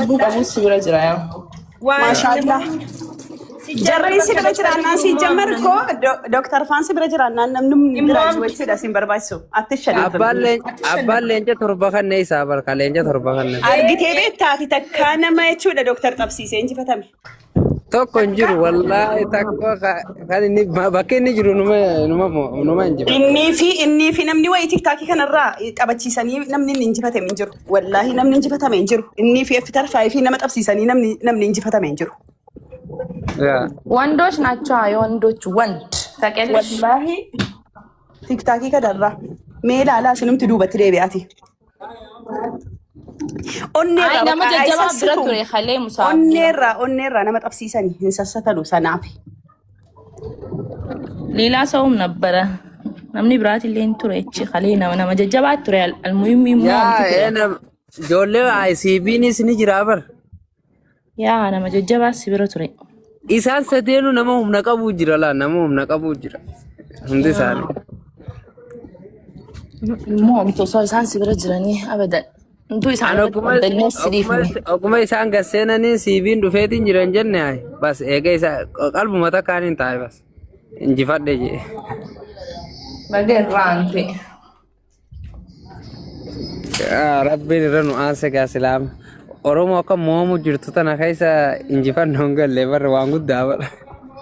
lubbuu qabuus si bira jira yaa. Maashaallah. Jarri si bira jira naan si jammar ko Dr. Fansi bira jira naan namni graduate da sin barbaachisu. Atti shadii. Abbaan leenca torba kanneen isaa barka leenca torba kanneen. Argitee beektaati takkaa nama jechuudha Dr. Qabsiisee injifatame. Tokko hin jiru wallaahi takka kan inni bakka inni jiru numa injifa. Inni fi namni wayii tiktaakii kanarraa qabachiisanii namni injifatame hin jiru. Wallaahi namni injifatame hin jiru. Inni fi F5 fi nama qabsiisanii namni injifatame hin jiru. ወንዶች ናቸው የወንዶች ወንድ ታውቂያለሽ ወላሂ ቲክታክ ከደራ ሜላላ ስንም ትዱበት ደቢያቲ ኦኔራ ነመ ጠብሲሰኒ እንሰሰተሉ ሰናፊ ሌላ ሰውም ነበረ namni biraati illee ture echi khalee nama jajjabaa ture almuhimmi jolle ICBnis ni jira bar yaa nama jajjabaa sibira ture isaan sadeenu nama humna qabu jira la nama humna qabu jira hundi isaanii immoo omtoo isaan sibira jiranii abadan ntu isaan oguma isaan gasseenanii CV'n dhufeetiin jiran jenne ay bas eega isa qalbuma takkaaniin taa'e bas injifadhe jee magerraante rabbiin irra nu aanse gaa silaama Oromoo akka moomu jirtu tana keessa injifannoon galle barra waan guddaa bara.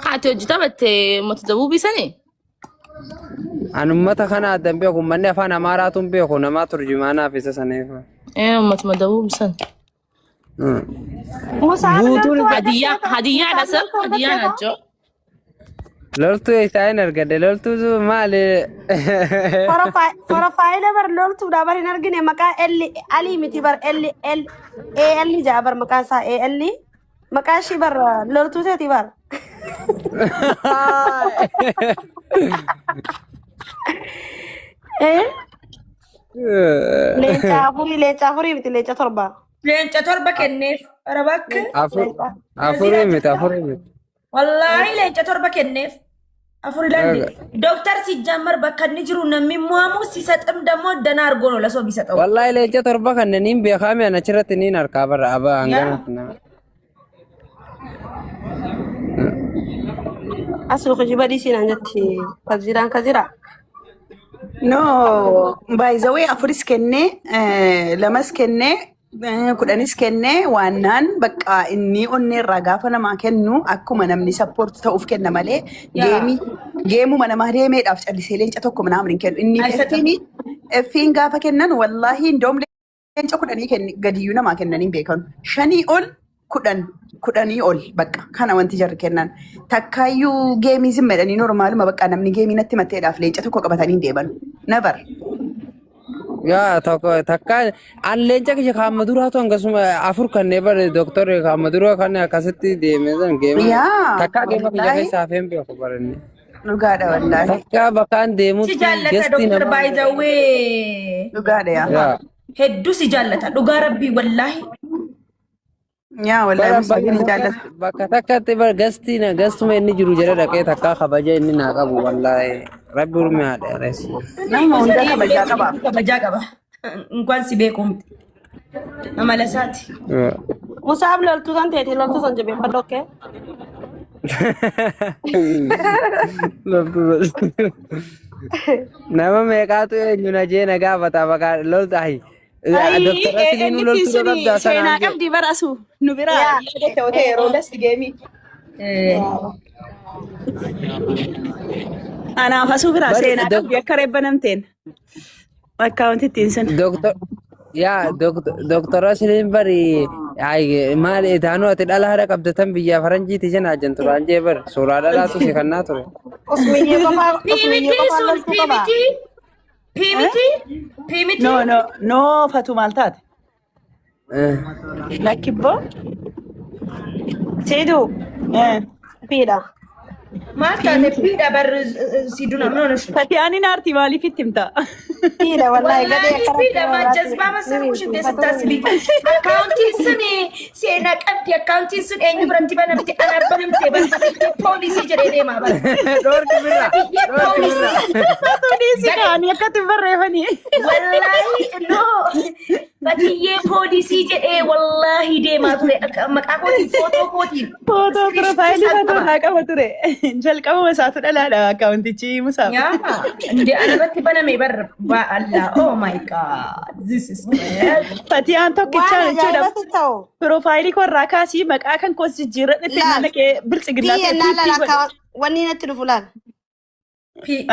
Kaati hojjeta batte mata dabuu bisanii? Anummata kana addan beeku manni afaan Amaaraatuun beeku namaa turjumaanaaf isa saneef. Matuma dabuu bisan. Hadiyyaa dhasa hadiyyaa nacho. Loltuu isaan argade loltuu maali? Profaayila bar loltuu dabar hin argine maqaa Ali miti bar AL jaabar maqaan isaa AL maqaa ishii bar loltuu teeti bar. Leenca afurii miti leenca torba. Leenca torba kenneef arabakka. Afurii miti. Wallahi leenca torba kenneef. Afuri landi. Doktor si jamar bakka ni jiru namni muamu si satam damo dana argono la so bisa tahu. Wallahi leenca torba kanneen beekame ana chirratti niin harkaa barra aba angana. Aslu khajiba di sini anjati kazira. No, by the way afuris kenne lamas kenne kudhanis kenne waannaan bakka inni onneerraa gaafa namaa kennu akkuma namni sappoorti ta'uuf kenna malee geemuma namaa deemeedhaaf callisee leenca tokko naamni hin kennu inni effiin gaafa kennan wallaahi indoom leenca kudhanii gadiyyuu namaa kennanii beekan shanii ol kudhanii ol bakka kana wanti jarri kennan takkaayyuu geemii zimmedhanii normaaluma bakka namni geemii natti matteedhaaf leenca tokko qabatanii deeban never. Ya takka an leenca kee kamadura to angasuma afur kanne bar doctor kamadura kanne akasitti deeme zan game takka game kee keessa afem be ko barani dhugaadha wallahi takka bakan deemu gesti na by the way dhugaadha ya heddu si jallata dhugaa rabbi wallahi ya wallahi musabini jallata bakka takka te bar gestuma inni jiru jara dhaqee takka kabaja inni na qabu wallahi Rabbi urme haadha reessi. Nama hunda kabajaa qaba. Inkwaan si beekum. Nama lasaati. Musaab loltuu san teeti loltuu san jabeeffadhu okkee. Nama meeqaatu eenyuna jee na gaafata bakka loltaahi. Doktora Siliinuu loltuu dabdaa sanaan seenaa qabdii barasu nu biraa yaada ta'ee yeroo dasti geemii. Ana fasu bira seenaa qabdi akka reebbanamteen akkaawuntiitiin sun. Doktora Siliin bari maal etaanuu ati dhala haadha qabdatan biyya faranjiiti jenaa jentu turaan jee bar suuraa dhalaatu si kannaa ture. PMT. No fatu maal taate. Lakkibboo. Seeduu. Piidha. Malta ne pida bar siduna non shi Tatiani narti mali fitimta pida wallahi gade pida ma jazba ma sarmush de tasli account isni sena qabdi akkaawuntiin sun eenyu biratti banamti anaan banamte barbaadde poolisii jedhee deemaa bara. Dhorki birra. Tuudhiisi kaanii akkatti barreeffanii. Wallaahi noo batiyyee poolisii jedhee wallaahi deemaa ture maqaa kootiin footoo kootiin. Footoo piroofaayilii footoo qaba ture. Jalqabuma isaatu dhalaadha akkaawuntichi Musaaf. Yaa indee anarratti baname barra Allah oh my god this is Fatiyaan tokkicha jechuudha. Piroofaayilii korraa kaasii maqaa kan koos jijjiirradhe naqee biltsiginnaa ta'e. Wanni natti dhufu laal.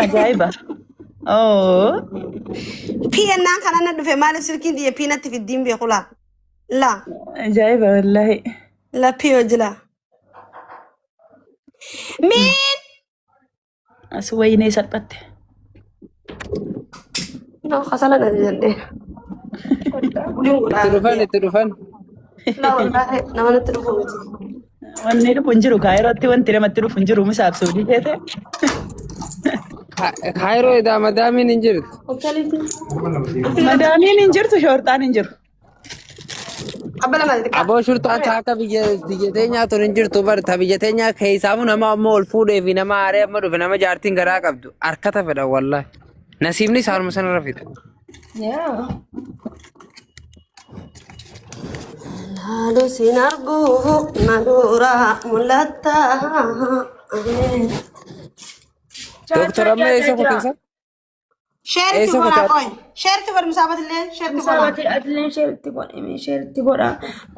Ajaa'iba. Oh. Piyyannaan kana na dhufe maaliif silkiin diye piinatti fiddiin beeku laa. Laa. Ajaa'iba wallahi. La piyo jila. Miin. As wayinee salphatte. No khasala na jedhe. Itti dhufan. La wallahi nama natti dhufu miti. Wanni dhufu hin jiru kaayirootti wanti namatti dhufu hin jiru Musaaf suudii teete. Kaayiroo edaa madaamiin hin jirtu. Madaamiin hin jirtu shoortaan hin jiru. Abbala malee. Aboo shurtaan akka biyya teenyaa tun hin jirtu barta biyya teenyaa keessaafu nama ammoo ol fuudhee fi nama aaree amma dhufe nama jaartiin garaa qabdu harkata fedha wallahi. Nasiibni isaanuma sanarra fida. Lalu sinargu nadura mulata. Dokter amma eessa kutinsa? Sherti gora koy. Sherti gora musabat le. Sherti gora. Musabat adlen sherti gora eme sherti gora.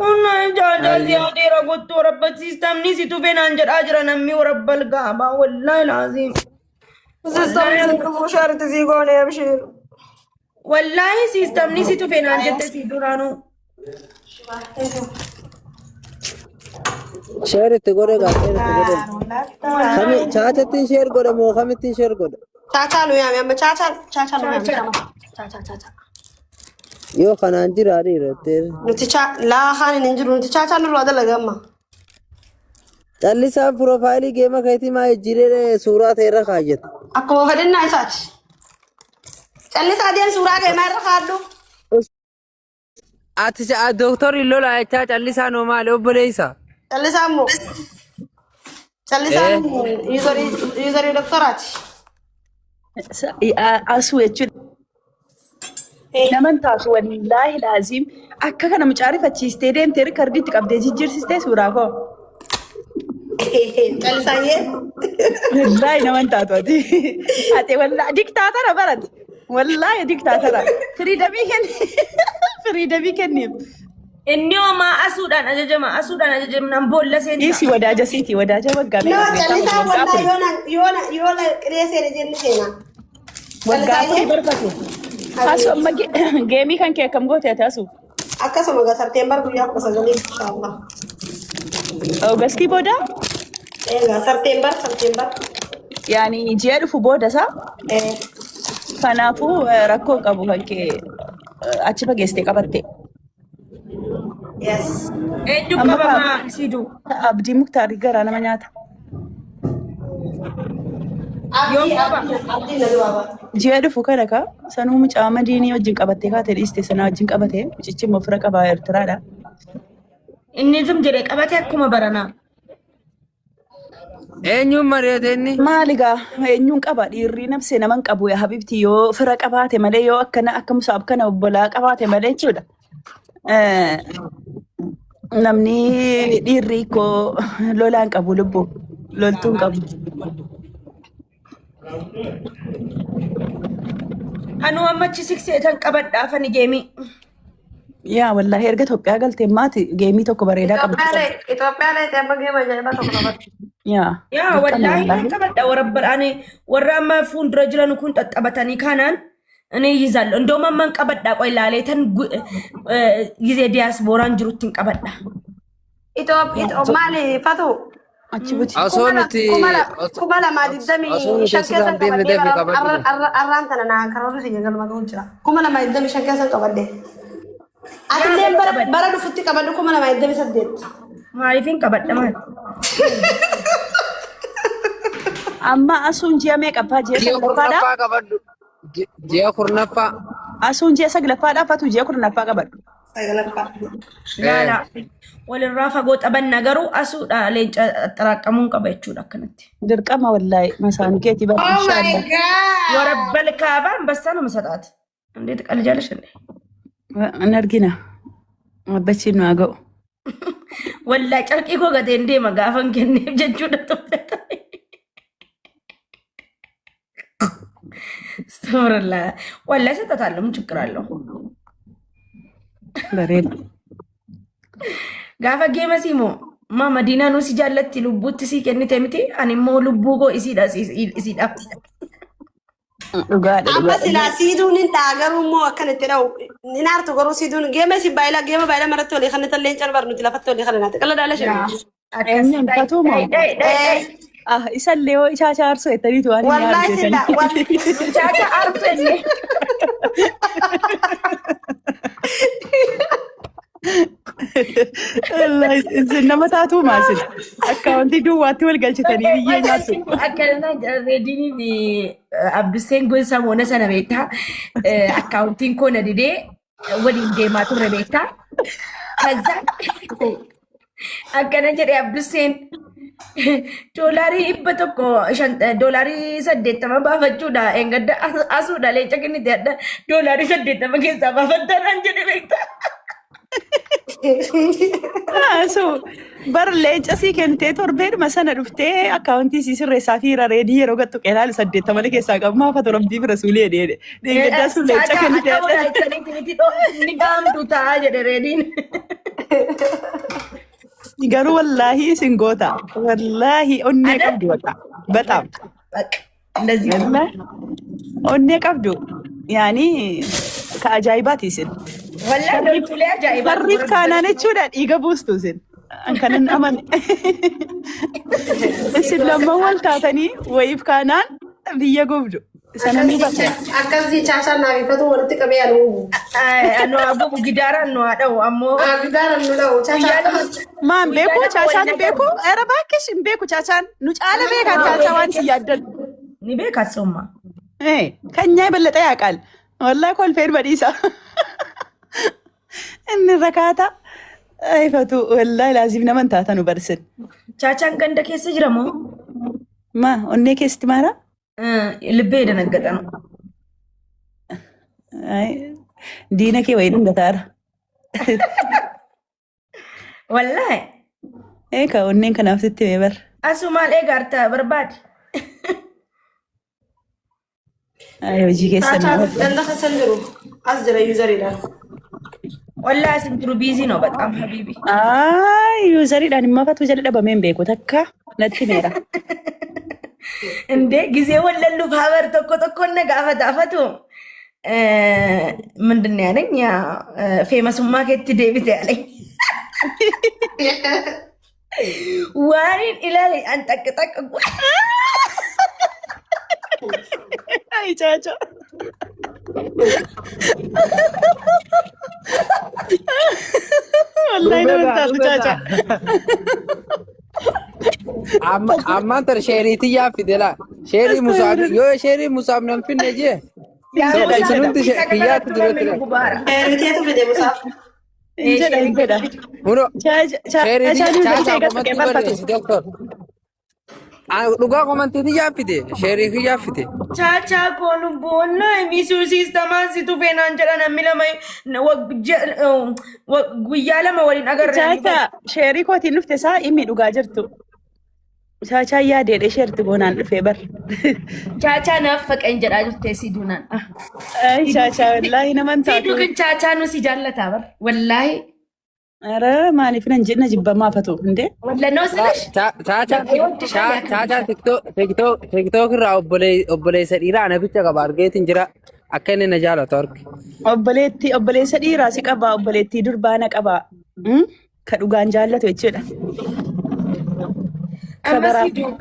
Unna jaja ziyaade ragotu rabbat system ni situ fenan jada ajra nammi rabbal gaba wallahi lazim. System ni ko sherti zi gone abshir. Wallahi system ni situ fenan jette si duranu. Share itti godhe gaa share itti godhe. Kami chaachatti share godhe moo kamitti share godhe? Chacha nu yaame amma chacha nu yaame. Chacha. Yoo kanaan jira dhiirotee. Nuti laa haan hin jiru nuti chacha nu roda lagamma. Callisaan piroofaayilii geema keetii maa ejjiree suuraa ta'erra kaayyata. Akkuma fedhinnaa isaati. Callisaa deem suuraa geemaa irra kaaddu. Ati doktorri lola jechaa callisaa noo maali obboleessa? Callisaa immoo. Callisaan yuuzarii doktoraati. Asuu jechuudha. Naman taatu wallaahi laazim akka kana mucaarifachiistee deemtee rikardiitti qabdee jijjiirsistee suuraa koo. Callisaayyee. Wallaahi naman taatu ati. Ati wallaahi diktaatara barate. Wallaahi diktaatara. Firiidamii kenneef. Inni homaa asuudhaan ajajamnaan boolla seentaa. Dhiisi wadaaja siiti wadaaja waggaa meeqa. No callisaa wallaahi yoona qiree seene jenni seenaa. Waggaa afurii barbate. Asu amma geemii kan kee akkam goote ati asu? Akkasuma gaa Septeembar guyyaa 19 inshallah. Oogustii booda? Egaa Septeembar. Yaani ji'a dhufu booda isaa? Kanaafuu rakkoo qabu kan kee achi fageessitee qabatte. Yes. Eenyu qabamaa siduu? Abdii Muktaarii garaa nama nyaata. Abdii na duwwaaba. Ji'a dhufu kana ka sanuu mucaa madiinii wajjin qabattee kaatee dhiiste sanaa wajjin qabatee mucichi immoo fira qabaa Eertiraadha. Inni zum jedhee qabate akkuma baranaa. Eenyuun mari'ate inni? Maaligaa eenyuun qaba dhiirri nafsee naman qabu yaa habibti yoo fira qabaate malee yoo akkana akka Musaaf kana obbolaa qabaate malee jechuudha. Namni dhiirri koo lolaan qabu lubbuu loltuun qabu. Anu ammachi sikseetan qabadhaafani geemii. Yaa wallahi erga Itoophiyaa galtee maati geemii tokko bareedaa qabu. Itoophiyaa teemma geema jedhama tokko qabatu. Yaa wallahi kan qabadha warabbaadhaan warra amma fuuldura jiran kun xaxxabatanii kanaan እኔ ይዛለሁ እንደውም ማን ቀበዳ ቆይ ላሌተን ጊዜ ዲያስፖራን ጅሩትን ቀበዳ ኢትዮጵያ ማሊ ፈቱ አቺቡቲ አሶንቲ ኩማላ ማዲደሚ ሸንከሰን ቀበዴ አራንተና ከሮሩ ሲገል ማጎንችራ ኩማላ ማዲደሚ ሸንከሰን ቀበዴ አትሌም በረዱ ፍቲ ቀበዱ ኩማላ ማዲደሚ ሰደት ማሪፊን ቀበዳ ማለት አማ አሱን ጂያሜ ቀባ ጂያ ቀበዱ Ji'a kurnaffaa. Asuun ji'a saglaffaa dhaafatu ji'a kurnaffaa qabadhu. Laala walirraa fagoo xaban nagaru asuudha leenca xaraaqamuun qaba jechuudha akkanatti. Dirqama wallahi masaanikeeti Oh my barbaachisa. god. Warabbal kaabaan bassaa nama sadaati. Indeet qali jaalashannee. An argina. Abbachiin nu haa ga'u. Wallahi carqii koo gateen deema gaafan kenneef jechuudha toftata. Astagfirullah. Wallahi ሰጣታለሁ ምን ችግር አለው? Bareeda. Gaafa geema siimo ma Madiinaa nu si jaallatti lubbuutti si kennite miti ani immoo lubbuu koo isiidha. Dhugaadha. Amma silaa siiduun hin dhaagaruu moo akkanatti dhawu hin aartu garuu siiduun geema baay'ila maratti walii kan tallee hin calbar nuti lafatti walii kan naati qalla daala shanii. Eenyuun fatuma. Isallee hoo ichaacha arsoo ettaniitu waan hin Wallahi sila Chacha arpenne. nama taatu maasin akkaawuntii duwwaatti wal galchitanii biyyee nyaatu. Akkana reediinii fi Abduseen gosa moona sana beektaa akkaawuntiin koo na didee waliin deemaa turre beektaa. Kaza akkana jedhee Abduseen doolarii 100 doolarii 80 baafachuudha engadda asuudha leenca kennite adda doolarii 80 keessaa baafattanaan jedhe beektaa. So bar leenca sii kentee torbeedhuma sana dhuftee akkaawuntii sii sirreessaa fi reedii yeroo gattu qeelaali 80 keessaa qabu maafa toromtii bira suulee dheedhe. Deeggaddaa sun leenca kentee. Ni gaamtu ta'a jedhe reediin. Garuu wallaahi isin goota. Wallaahi onnee qabdu bakka. Bataam. Onnee qabdu. Yaani ka ajaa'ibaati isin. Wallaahi loltuulee ajaa'ibaa. Barriif kaanaan jechuudha dhiiga buustu isin. Kanan amane. Isin lamman wal taatanii wayiif kaanaan biyya gubdu. Sana ni bakka. akkasii chaachaa naafifatu walitti qabee aluubu. Anu abubu gidaaraan nu haa dha'u ammoo. Gidaaran nu dha'u chaachaa. Maan beeku chaachaan beeku era baakkish hin beeku chaachaan nu caala beekan chaachaa waan si yaaddan. Ni beekaa somma. Kanyaa bal'ata yaaqaal. Wallahi kolfeen badhiisa. Inni rakkaata. Ifatu wallahi laazim naman taata nu barsin. Chaachaan ganda keessa jira moo? Ma onnee keessatti maara? Libbee danaggadha nu. Diina kee wayii dhungataara. Wallahi. Eeka onneen kanaaf sitti mee bar. Asuu maal eegaarta barbaade? Hojii keessa Chaachaa ganda keessa jiru as jira yuuzariidhaan. Wallahi asin jiru biizii no bataam habiibi. Yuuzariidhaan immoo fatu jala dhabamee hin beeku takka natti meera. Inde ጊዜ ወለሉፍ ሀበር tokko እነ ጋፈቱ ምንድን ነው ያለኝ ያ ፌመሱማ ከት ዴቪት ያለኝ ዋሪን ኢላሊ አንጠቅጠቅ አይ ቻቻ ወላሂ ነው ታሉ ቻቻ ammaan tana sheeriitti yaaffidela sheerii musaab yoo sheerii musaab nan finne jee sunumti kiyyaatti duratti Keetu fide musaaf. injedha huno sheeriitti chaasaa komantii barreessi doktor dhugaa komantiitti yaaffide sheerii kiyyaafite ቻቻ ኮኑ ቦና ሚሱ ሲስተማ ሲቱ ፌናን ጀራና ሚለማ ጉያ ለማ ወሊን አገር ቻቻ sheerii kootiin dhufte isaa inni dhugaa jirtu ቻቻ yaadee sheerti goonaan dhufee bar ቻቻ ናፈቀኝ ጀራ ጅርቴ ሲዱናን አይ ቻቻ ወላሂ ነመን ታቱ ሲዱ ግን ቻቻ ነው ሲጃለታ በር ወላሂ ኧረ ማሊፍ ነን ጅነ ጅበማ ፈቱ እንዴ ወለነው ስልሽ Chaachaa tiktook irraa obboleessa dhiiraa naficha qaba argeetiin jira akka inni na jaalatu arge. Obboleessa dhiiraa si qaba obboleettii durbaana qaba ka dhugaan jaallatu jechuudha.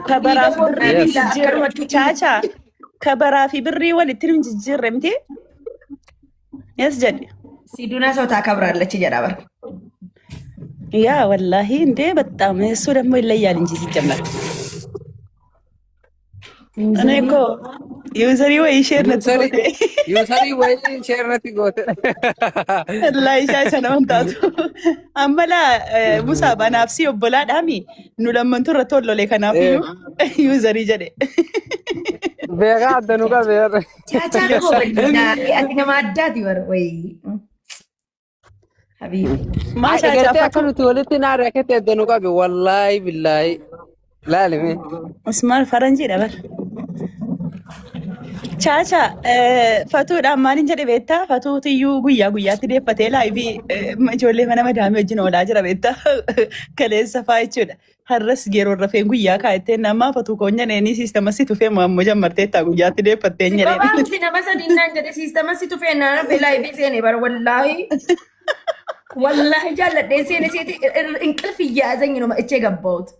Kabaraa fi birrii jijjiirre chaachaa kabaraa fi birrii walitti hin jijjiirre miti yes jedhe. ሲዱና ሰው ታከብራለች ጀራ በር ያ ወላሂ እንዴ በጣም እሱ ደግሞ ይለያል እንጂ ሲጀመር أنا إيكو يوزري ويشير نتفوت يوسري وين شيرنتي قوت لا يشاش أنا وانتاتو أما لا مسابقة نفسي وبلاد همي إنه لما نتر تولو لك نافيو يوزري جدي بيغا دنوكا بيغا Caca kok benar. Ati nama ada di war. Woi. Habib. ما شاء قلت الله أكلت ولدت نار كت دنوكا والله بالله لا لمي اسمه فرنجي ده بر Chacha, fatuudha maaliin jedhe beektaa? Fatuuti iyyuu guyyaa guyyaatti deeffatee laayivii ijoollee mana madaamii wajjin oolaa jira beektaa? Kaleessa fa'aa jechuudha. Har'as yeroo rafeen guyyaa kaa'ettee namaa fatuu koonyanii siistama si tufee ammoo jammarteettaa guyyaatti deeffattee hin jedheen. Babaanti nama sadiinaan jedhe siistama si tufee naana fee laayivii seenee bara wallaahi. Wallaahi jaalladheen seenee seeti inqilfi yaazan yinuma ichee gabbootu.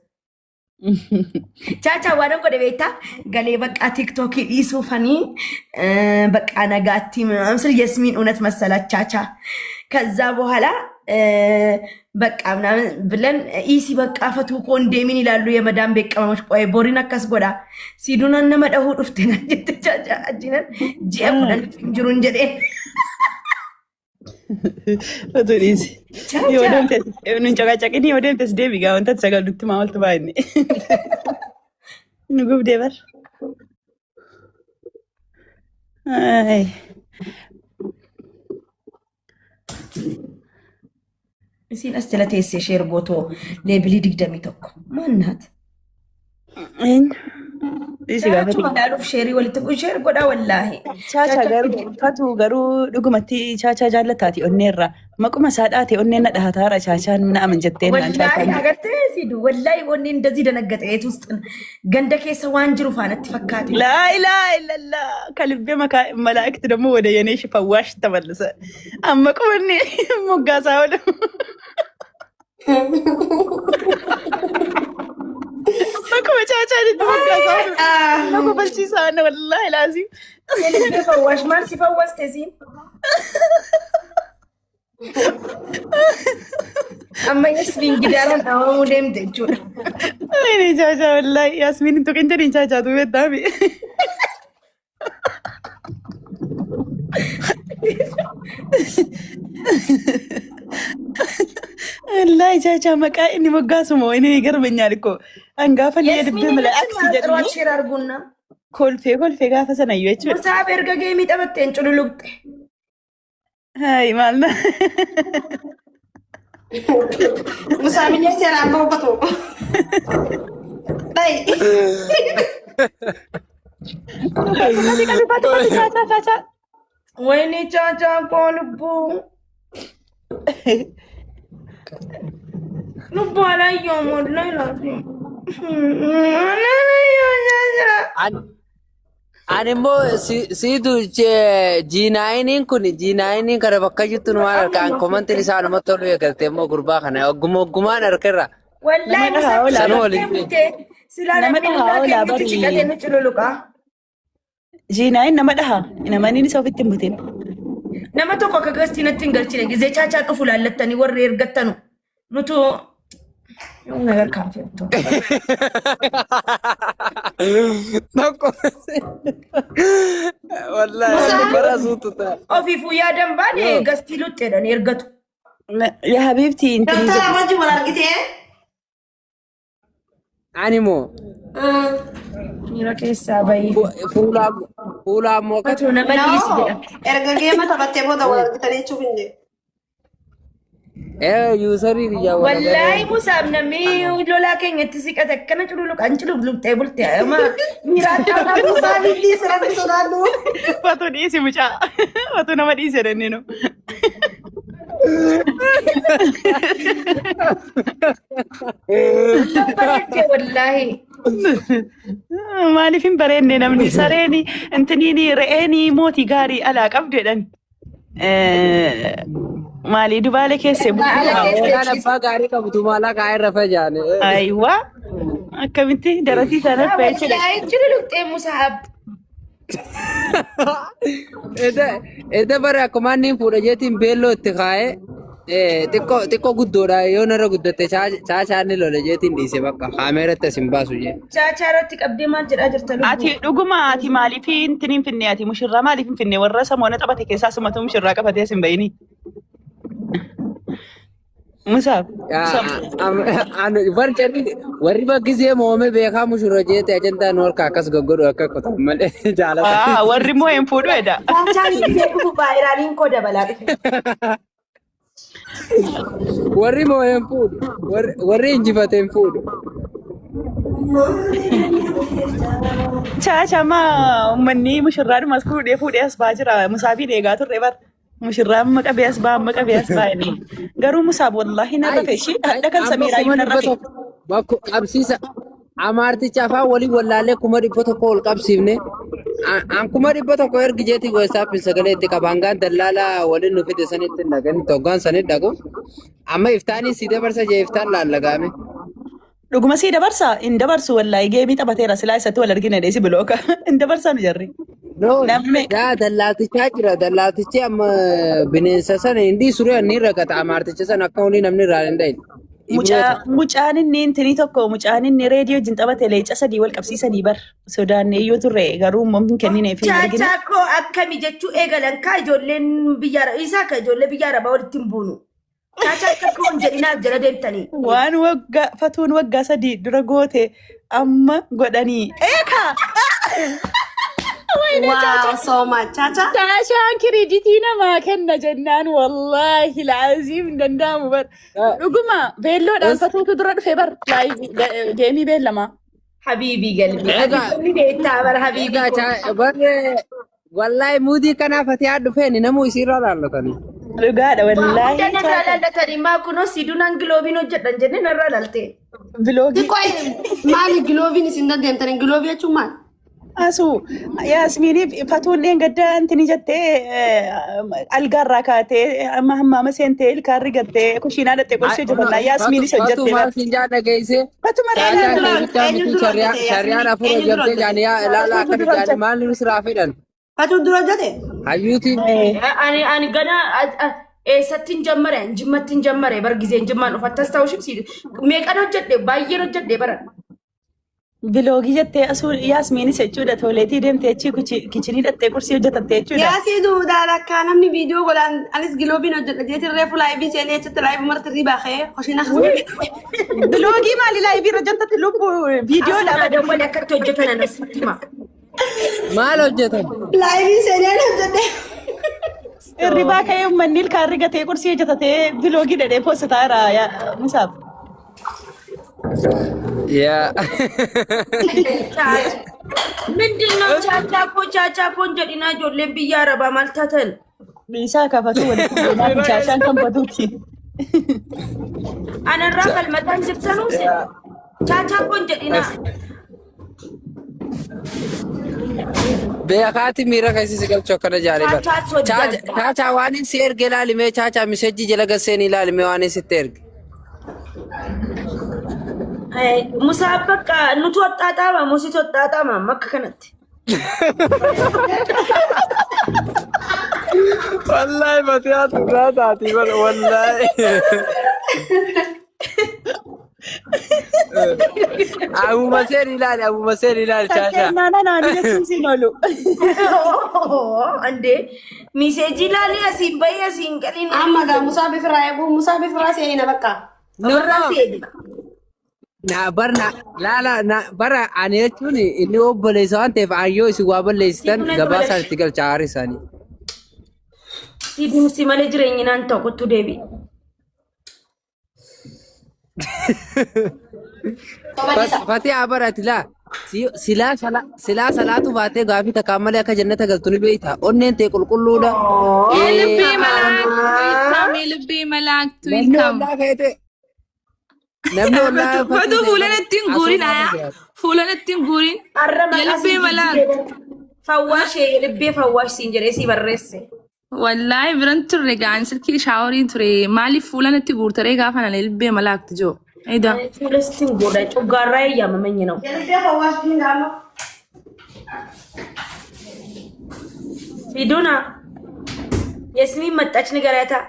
Caca waan godhe beektaa galee bakka tiiktookii dhiisuufanii bakka nagaatti ምስል የስሚን እውነት መሰላት ቻቻ ከዛ በኋላ በቃ ምናምን ብለን ኢሲ በቃ ፈቱ ኮንዴሚን ይላሉ የመዳም ቤት ቀመሞች ቆይ ቦሪን አካስ ጎዳ ሲዱና ነመደሁ ዱፍቴና ቻቻ አጂነን ጂኤም ወደን ጅሩን ጀዴን Fatuudhiisi. Yoo deemtes nun caqacaqini yoo deemtes deebi gaa wanta sagalutti maa oltu baay'inne. Nu gubdee bar. Isin as jala teessee ishee ergootoo leebilii 21 maannaat? Dhiisi gaafate. Chaachuma dhaaluuf sheerii walitti ishee ergoodhaa wallaahi. Chacha garuu fatuu garuu dhugumatti chacha jaallataati onneerra maquma isaa dhaate onneen na dhahataara chaachaan mina aman jettee naan Wallaahi chaachaan. agartee sidu wallaahi wanni እንደዚህ ደነገጠ ውስጥ ገንደ keessa waan jiru faanatti fakkaate. لا إله إلا الله كلبي ملائكة دمو ودا ينيش فواش تملس أما كوني مقاسا ولا ما كون شاشة مقاسا ما كون بلشي سانا والله لازم Selebe fawwash maal si fawwaste siin? Amma yasmiin gidaaraan dhaawamuu deemte jechuudha. أين شاشة والله ياسمين انتو كنتني شاشة تو بيتامي والله شاشة مكا إني مقاسو مو إني قربني عليكو أنقافا لي يدبي ملائكة ጥሯት جدني ሼር አድርጉና كل في قافة سنة يوجد ሙሳብ erga geemii taphatteen cululuqxe. هاي مالنا Musaamilee seeraan boqotu. Dai. ወይኔ ቻቻ እኮ ልቡ ልቡ አላየውም ወላሂ ላዚም Ani immoo siitu G9 kun G9 kana bakka jirtu nu maal harkaan komantiin isaa namatti tolu eegalte immoo gurbaa kana ogummaan harkarra. ወላሂ ሙሳብ Sanuu waliin ስላለሚላከ ጭቀቴን ጭሉሉቃ G9 nama dhaha namani isa ofitti hin butin. nama tokko akka gastii natti hin galchine gizee chaachaa dhufu laallattanii warri ergattanu nutu ነገር ካንፈቶ Tokko wallahi bara suututa. ofiifu yaadan baane gastii luxxeedhan ergatu. Ya habibti inti Doktora wajji wal argitee? Ani immoo Miira keessaa bahii. fuula ammoo akkatu. Fatu nama dhiisi jedha. Erga geema taphattee booda wal argitanii jechuuf hin jedhu. Yuusarii biyyaa Wallaahi musaab namni lolaa keenyatti siqate akkana cululuqaan cululuqxee bulte ama miiraadhaa Musaabilee sirratti sodaadhu. Fatu dhiisi mucaa. Fatu nama dhiise dannino. wallaahi. Maaliif hin bareedne namni sareeni intiniini re'eeni mootii gaarii alaa qabdu jedhan. Maalii Dubaale keessa Waan abbaa gaarii qabdu maala kaa'ee rafa jaane. Aywa akkamitti daratii sana fe'achudha. Wallaahi cululuqxee musaab. Eda bara akkuma inni fuudha jeetiin beelloo itti kaa'ee xiqqoo guddoodha yoo narra guddatte chaachaan lola jeetiin dhiise bakka kaameeratti asin baasu jee. Chaachaa irratti qabdee maal jedhaa jirta? Ati dhuguma ati maaliif intiniin finne ati mushirraa maaliif hin finne warra samoona taphate keessaa sumatu mushirraa qabatee asin bayini. Musaaf. Warri bakkisee moome beekaa mushurra jeete ajantaa noorka akkas goggodhu akka qotan malee jaalata. Warri moo hin fuudhu edha. Chaachaan ishee dhufu baay'inaaniin koo dabalaa dhufe. Warri moo hin fuudhu warri injifate hin fuudhu. Chaachama uummanni mushirraadhumas fuudhee as baa jira. Musaafi eegaa turre bar. Mushirraa amma qabee as baa inni. Garuu Musaaf wallaahi na rafe ishii hadda kan Samiiraa iyyuu na rafe. Bakka qabsiisa amaarticha afaan waliin wallaalee 100 ol qabsiifne. An 100 ergi jeeti WhatsApp sagalee itti qabangaan dallala waliin nu fide sanitti nagani toggaan sanit dhagu. Amma iftaanii si dabarsa jee iftaan laallagaame. Dhuguma si dabarsa hin dabarsu wallaahi geemii taphateera silaa isatti wal argina deesi bilooka hin dabarsaa nu jarri. Yaa dallaaltichaa jira dallaaltichi amma bineensa sana hindi suree inni ragata amaarticha sana akka hundi namni irraa hin dhayin. Mucaan inni intini tokko mucaan inni reediyoo jin taphate leenca sadii wal qabsiisanii bar sodaannee iyyuu turre garuu uumamni kenninee fi argina. Chaachaa koo akkami jechuu eegalan kaa ijoolleen biyya isaa ka ijoollee biyya arabaa walitti hin buunu. Chaachaa akka koon jedhinaaf jala deemtanii. Waan fatuun waggaa sadii dura goote amma godhanii eekaa. Wow, so much. Chacha? Chaachaan kireeditii namaa kenna jennaan wallaahi laaziim danda'amu bar. Dhuguma beelloodhaan fatuutu dura dhufe bar geemii beellamaa. Habiibii galbii. Habiibii beektaa bar habiibii. Wallaahi muudii kanaaf ati haa dhufeen namuu isiirraa laallatanii. Dhugaadha wallaahi. Hojjan irraa laallatanii maa kunoo siduunaan giloobiin hojjedhan jenneen irraa laaltee. Biloogii. Maali giloobiin isin dandeemtanii giloobii jechuun maali? Asu Yaasmiini fatuun gadda antini jettee algaarraa kaatee amma hammaama seentee ilkaarri gattee kushiinaa dhattee qorsii hojjetannaa Yaasmiinis hojjettee. Fatuma finjaa dhageesse. Fatuma shari'aan afur hojjettee jaanii ilaalaa akka jaanii maal nu siraa fedhan. Fatuun dura hojjete? Hayyuuti. Ani gana eessatti hin jammare jimmatti hin jammare bar gizeen jimmaan dhufattas ta'uu shibsiidhu. Meeqan hojjedhe baay'een hojjedhe bara. Biloogii jettee asuu Yaasmiinis jechuudha tooleetii deemtee kichinii dhattee qursii hojjetattee jechuudha. Yaasii duudhaan akka namni viidiyoo godhaan anis giloobiin hojjedha jeetiin reefu laayivii seenee jettee laayivii marti baakee hoshina kasee. Biloogii maali laayivii hojjetatti lubbuu viidiyoo dha. Dawwali akkatti hojjetan anasitti hima. Maal hojjetan? Laayivii seenee hojjedhe. Irribaa ka'ee uummanni ilkaarri gatee qursii hojjetatee biloogii dhadhee poositaa irraa Musaaf. Yeah. Mindinoo chaachaakoon jedhina ijoolleen biyya arabaa maal taatan? Biisaa kafatu walitti chaachaan kan batuuti. Anarraa falmataan jirtanuuse chaachaakoon jedhina. Beekaati miira keessi galchuu akkana jaalladha. Chaachaa waan si erge ilaalimee chaachaa misejjii jala gasseen ilaalimee waan sitti erge. Musaa bakka nuti waxxaaxaama musiitu waxxaaxaama makka kanatti. Wallahi Matiyaa turaa taati wallahi. Abuma seen ilaali chaachaa. Naani jechuun siin oolu. Andee miseejii ilaali asiin bahi asiin galiin. Amma gaa Musaa bifiraa eeguu Musaa bifiraa seena bakka. Nurraa seena. Bara ani jechuun inni obboleessa waan ta'eef ayyoo isin waa balleessitan gabaasaan itti galcha aarri isaanii. Si malee jireenyi naan ta'u kottu deebi. Fatee abarati laa silaa salaatu baatee gaafii takkaan malee akka jannata galtu ni beekta. Onneen ta'e qulqulluudha. Lubbee malaaktu ilkamu. Namni ollaa Fatu fuulan ittiin guurin ayaa. Fuulan ittiin guurin. Lubbee malaaktu. Fawwaashee lubbee fawwaashsiin jedhee si barreesse. Wallaahi biran turre gaan silkii shaaworiin ture maaliif fuulan itti guurtaree gaafa nana lubbee malaaktu joo. Eda. Fuulan ittiin guuraa coggaarraa eeyyaama manyi na'u. Lubbee fawwaashsiin gaama. Fiduna. Yasmiin maxxachni garaata.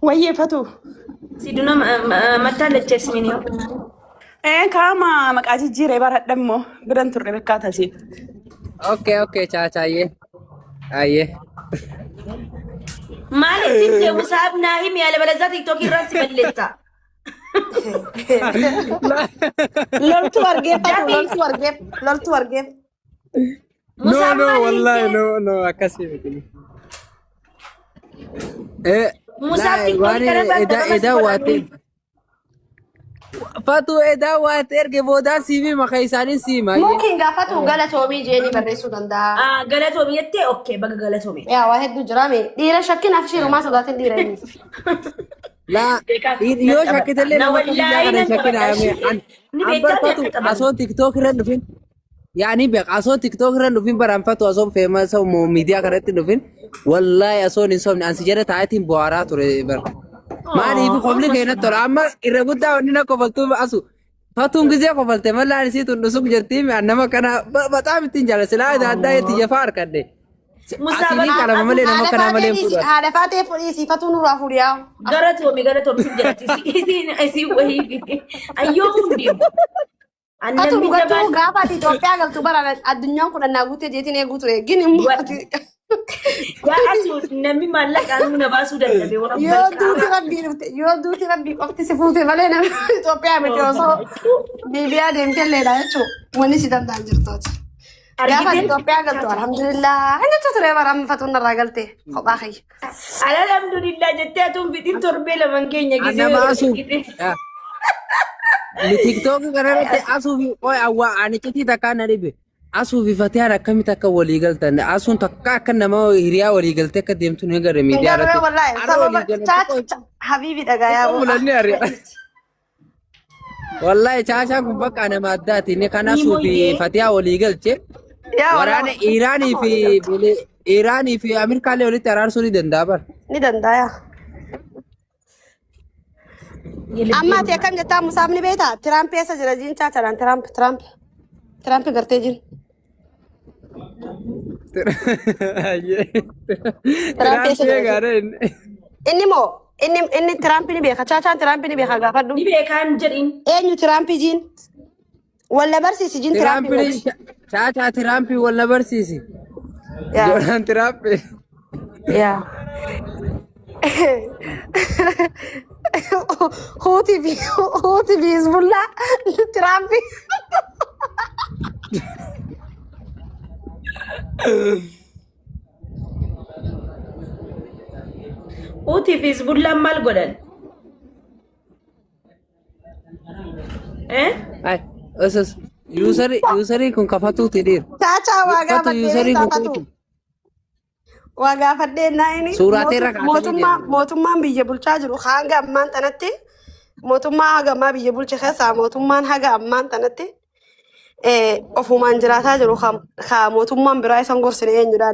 Wayye fatu. Siduna matalech esminio. Kama maqaati jire baradhammo biran turre bekkata si. Okay, chaachaayyee. Ayyee. Maaliif te musab naahim yaala balazaa TikTok irraa si balleessa. Loltu wargee. No, wallahi no, akkasii miti. Musab TikTok irraa Edaa waatee. Fatu edaa waatee erge boodaan siifi maka isaanii siima. Mungkin gaafatu galatoomii jeeni barreessuu danda'a. Galatoomii jettee okay baga galatoomii. Yaa waa hedduu jira mee dhiira shakkinaaf shirumaa sodaatiin dhiira inni. La yoo shakkitellee nama biyyaa kana shakkinaayame an fatu asoo TikTok irra dhufin yaani beek asoo TikTok irra dhufin baranfatu asoo famous miidiyaa kanatti dhufin wallahi asoo hin sobne ansi jedhe taayitiin bu'aaraa ture bar. Maaliif qomli keenyatti tola amma irra guddaa wanni na kofaltuu asu fatuun gisee kofalte mallaan isii tundusuk jirtii nama kana bataam ittiin jala silaa adda itti jafaa harkadhe. Asii qalama malee nama kana malee fuudha. Haadha faatee fudhii siifatu nurraa fuudhiyaa. Galatoomii si jedhati isii wayii ayyoo hundi. Fatu dhugatuu gaafa ati Itoophiyaa galtu bara addunyaan kun annaa guutee jeetiin eeguu ture gin immoo yaa asuu namni maallaqaan na baasuu dadhabe waan yoo duuti rabbii qofti si fuute malee namni Itoophiyaa miti osoo biibiyaa deemtelleedha jechuun wanni si danda'an jirtooti. Gaafa Itoophiyaa galtu alhamdulillah inni ture bara amma fatuun irraa galte kophaa kiyya. Alhamdulillah jettee atuun fidin torbee laman keenya gisee. Nama asuu. Ni TikTok kanarratti asuufi qoy awwaa ani citii takkaa na dhibe asuufi fatiyaan akkamitti akka walii galtan asuun takka akka nama hiriyaa walii galtee akka deemtu ni gara miidiyaa irratti. Wallahi sababa habiibi dhagaa yaa wallahi chaachaan kun bakka nama addaati inni kan asuufi fatiyaa walii galche waraana Iraanii fi Ameerikaallee walitti araarsuu ni danda'a bar. Ni danda'a. Amma ati akkam jettaa musaafni beektaa Tiraamp eessa jira jiin chaachaan Tiraamp gartee jiru. Inni moo inni Tiraamp ni beeka chaachaan Tiraamp ni beeka gaafadhu. Ni beekaan jedhin. Eenyu Tiraamp jiin? Walla barsiisi jiin Tiraamp. Chaachaa Tiraamp walla barsiisi. Joodhaan Tiraamp. Yaa. Huutii fi Hizbullaa Tiraamp. Huutii fi Hizbullaan maal godhan? Yuusarii kun kafatuuti dhiir. Chaachaa waa gaafadhee waa gaafadhee naayini mootummaan biyya bulchaa jiru hanga ammaan tanatti mootummaa haga ammaa biyya bulche keessaa mootummaan haga ammaan tanatti ofumaan jiraataa jiru mootummaan biraa isan gorsine eenyudha.